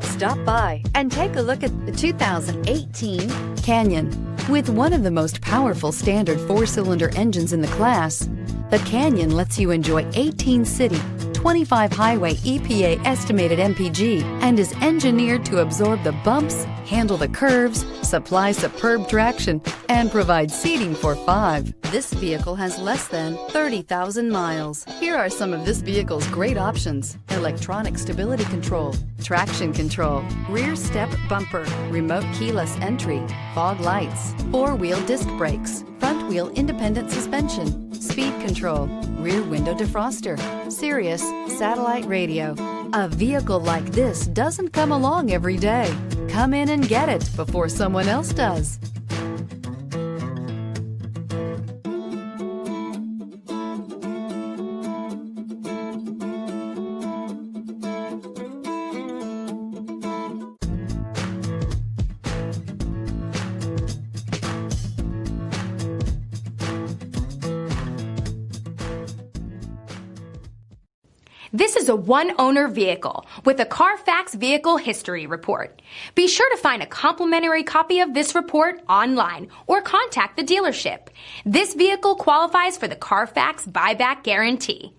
Stop by and take a look at the 2018 Canyon. With one of the most powerful standard 4-cylinder engines in the class, the Canyon lets you enjoy 18 city, 25 highway EPA estimated MPG and is engineered to absorb the bumps, handle the curves, supply superb traction, and provide seating for 5. This vehicle has less than 30,000 miles. Here are some of this vehicle's great options: electronic stability control, traction control, rear step bumper, remote keyless entry, fog lights, 4-wheel disc brakes, front wheel independent suspension, speed control, rear window defroster, Sirius satellite radio. A vehicle like this doesn't come along every day. Come in and get it before someone else does. This is a one-owner vehicle with a CARFAX Vehicle History Report. Be sure to find a complimentary copy of this report online or contact the dealership. This vehicle qualifies for the CARFAX Buyback Guarantee.